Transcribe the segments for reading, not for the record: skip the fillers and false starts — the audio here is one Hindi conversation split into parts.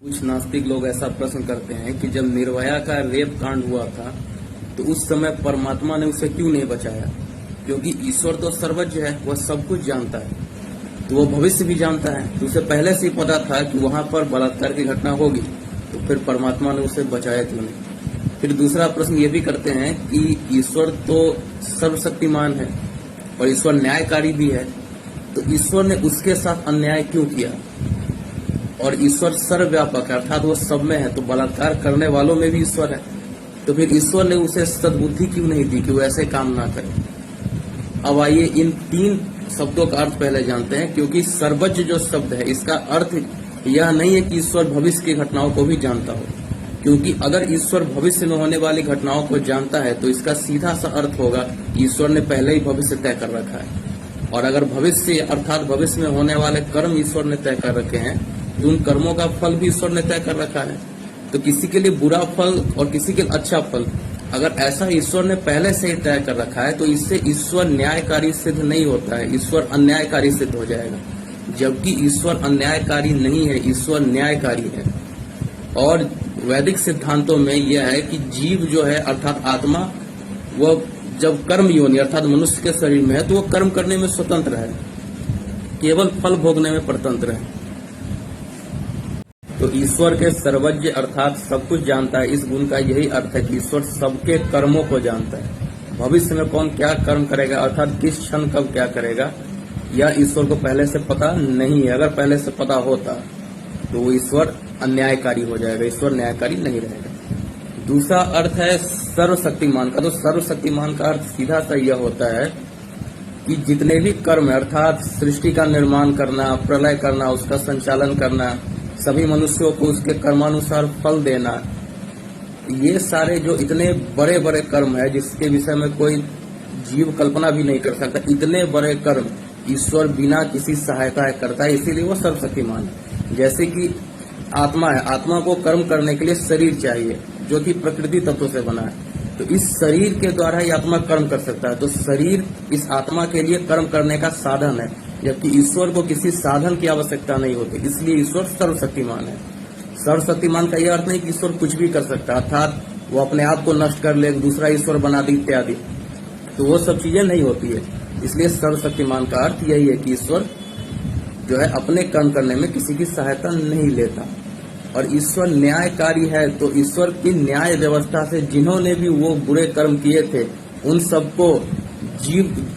कुछ नास्तिक लोग ऐसा प्रश्न करते हैं कि जब निर्भया का रेप कांड हुआ था तो उस समय परमात्मा ने उसे क्यों नहीं बचाया, क्योंकि ईश्वर तो सर्वज्ञ है, वह सब कुछ जानता है, तो वो भविष्य भी जानता है। तो उसे पहले से ही पता था कि वहां पर बलात्कार की घटना होगी, तो फिर परमात्मा ने उसे बचाया क्यों नहीं। फिर दूसरा प्रश्न ये भी करते हैं कि ईश्वर तो सर्वशक्तिमान है और ईश्वर न्यायकारी भी है, तो ईश्वर ने उसके साथ अन्याय क्यों किया। और ईश्वर सर्वव्यापक है, अर्थात वो सब में है, तो बलात्कार करने वालों में भी ईश्वर है, तो फिर ईश्वर ने उसे सद्बुद्धि क्यों नहीं दी कि वो ऐसे काम ना करे। अब आइए इन तीन शब्दों का अर्थ पहले जानते हैं, क्योंकि सर्वज्ञ जो शब्द है इसका अर्थ यह नहीं है कि ईश्वर भविष्य की घटनाओं को भी जानता हो, क्योंकि अगर ईश्वर भविष्य में होने वाली घटनाओं को जानता है तो इसका सीधा सा अर्थ होगा ईश्वर ने पहले ही भविष्य तय कर रखा है। और अगर भविष्य अर्थात भविष्य में होने वाले कर्म ईश्वर ने तय कर रखे हैं तो उन कर्मों का फल भी ईश्वर ने तय कर रखा है। तो किसी के लिए बुरा फल और किसी के लिए अच्छा फल अगर ऐसा ईश्वर ने पहले से ही तय कर रखा है तो इससे ईश्वर न्यायकारी सिद्ध नहीं होता है, ईश्वर अन्यायकारी सिद्ध हो जाएगा। जबकि ईश्वर अन्यायकारी नहीं है, ईश्वर न्यायकारी है। और वैदिक सिद्धांतों में यह है कि जीव जो है अर्थात आत्मा, वह जब कर्म योनि अर्थात मनुष्य के शरीर में है तो वह कर्म करने में स्वतंत्र है, केवल फल भोगने में परतंत्र है। तो ईश्वर के सर्वज्ञ अर्थात सब कुछ जानता है, इस गुण का यही अर्थ है कि ईश्वर सबके कर्मों को जानता है। भविष्य में कौन क्या कर्म करेगा अर्थात किस क्षण कब क्या करेगा यह ईश्वर को पहले से पता नहीं है। अगर पहले से पता होता तो वो ईश्वर अन्यायकारी हो जाएगा, ईश्वर न्यायकारी नहीं रहेगा। दूसरा अर्थ है सर्वशक्तिमान का। तो सर्वशक्तिमान का अर्थ सीधा सा यह होता है कि जितने भी कर्म अर्थात सृष्टि का निर्माण करना, प्रलय करना, उसका संचालन करना, सभी मनुष्यों को उसके कर्मानुसार फल देना, ये सारे जो इतने बड़े बड़े कर्म है जिसके विषय में कोई जीव कल्पना भी नहीं कर सकता, इतने बड़े कर्म ईश्वर बिना किसी सहायता करता है, इसीलिए वो सर्वशक्तिमान है। जैसे कि आत्मा है, आत्मा को कर्म करने के लिए शरीर चाहिए जो कि प्रकृति तत्व से बना है, तो इस शरीर के द्वारा ही आत्मा कर्म कर सकता है। तो शरीर इस आत्मा के लिए कर्म करने का साधन है, जबकि ईश्वर को किसी साधन की आवश्यकता नहीं होती, इसलिए ईश्वर सर्वशक्तिमान है। सर्वशक्तिमान का यह अर्थ नहीं कि ईश्वर कुछ भी कर सकता है, अर्थात वो अपने आप को नष्ट कर ले, दूसरा ईश्वर बना दे इत्यादि, तो वो सब चीजें नहीं होती है। इसलिए सर्वशक्तिमान का अर्थ यही है कि ईश्वर जो है अपने कर्म करने में किसी की सहायता नहीं लेता। और ईश्वर न्यायकारी है, तो ईश्वर की न्याय व्यवस्था से जिन्होंने भी वो बुरे कर्म किए थे उन सबको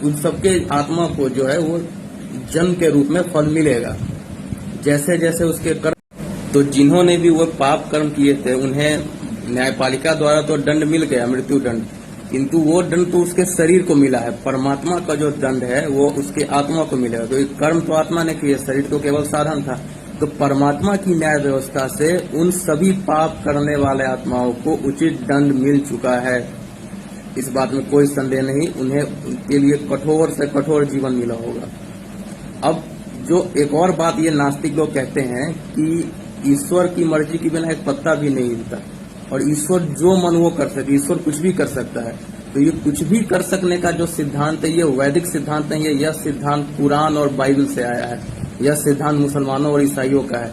उन सबके आत्मा को जो है वो जन्म के रूप में फल मिलेगा, जैसे जैसे उसके कर्म। तो जिन्होंने भी वो पाप कर्म किए थे उन्हें न्यायपालिका द्वारा तो दंड मिल गया, मृत्यु दंड, किंतु वो दंड तो उसके शरीर को मिला है। परमात्मा का जो दंड है वो उसके आत्मा को मिलेगा। तो एक कर्म तो आत्मा ने किए, शरीर तो केवल साधन था। तो परमात्मा की न्याय व्यवस्था से उन सभी पाप करने वाले आत्माओं को उचित दंड मिल चुका है, इस बात में कोई संदेह नहीं। उन्हें उनके लिए कठोर से कठोर जीवन मिला होगा। अब जो एक और बात ये नास्तिक लोग कहते हैं कि ईश्वर की मर्जी के बिना एक पत्ता भी नहीं हिलता और ईश्वर जो मन वो कर सके, ईश्वर कुछ भी कर सकता है। तो ये कुछ भी कर सकने का जो सिद्धांत है ये वैदिक सिद्धांत नहीं है, यह सिद्धांत कुरान और बाइबल से आया है, यह सिद्धांत मुसलमानों और ईसाइयों का है,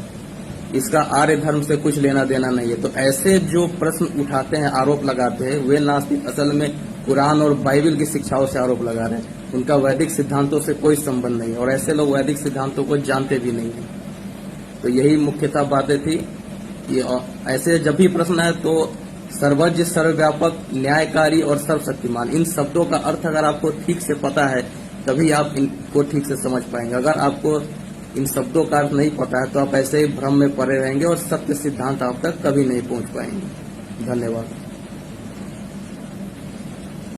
इसका आर्य धर्म से कुछ लेना देना नहीं है। तो ऐसे जो प्रश्न उठाते हैं, आरोप लगाते हैं, वे नास्तिक असल में कुरान और बाइबल की शिक्षाओं से आरोप लगा रहे हैं, उनका वैदिक सिद्धांतों से कोई संबंध नहीं है और ऐसे लोग वैदिक सिद्धांतों को जानते भी नहीं हैं। तो यही मुख्यतः बातें थी। ये ऐसे जब भी प्रश्न है तो सर्वज्ञ, सर्वव्यापक, न्यायकारी और सर्वशक्तिमान, इन शब्दों का अर्थ अगर आपको ठीक से पता है तभी आप इनको ठीक से समझ पाएंगे। अगर आपको इन शब्दों का अर्थ नहीं पता है तो आप ऐसे ही भ्रम में पड़े रहेंगे और सत्य सिद्धांत आप तक कभी नहीं पहुंच पाएंगे। धन्यवाद।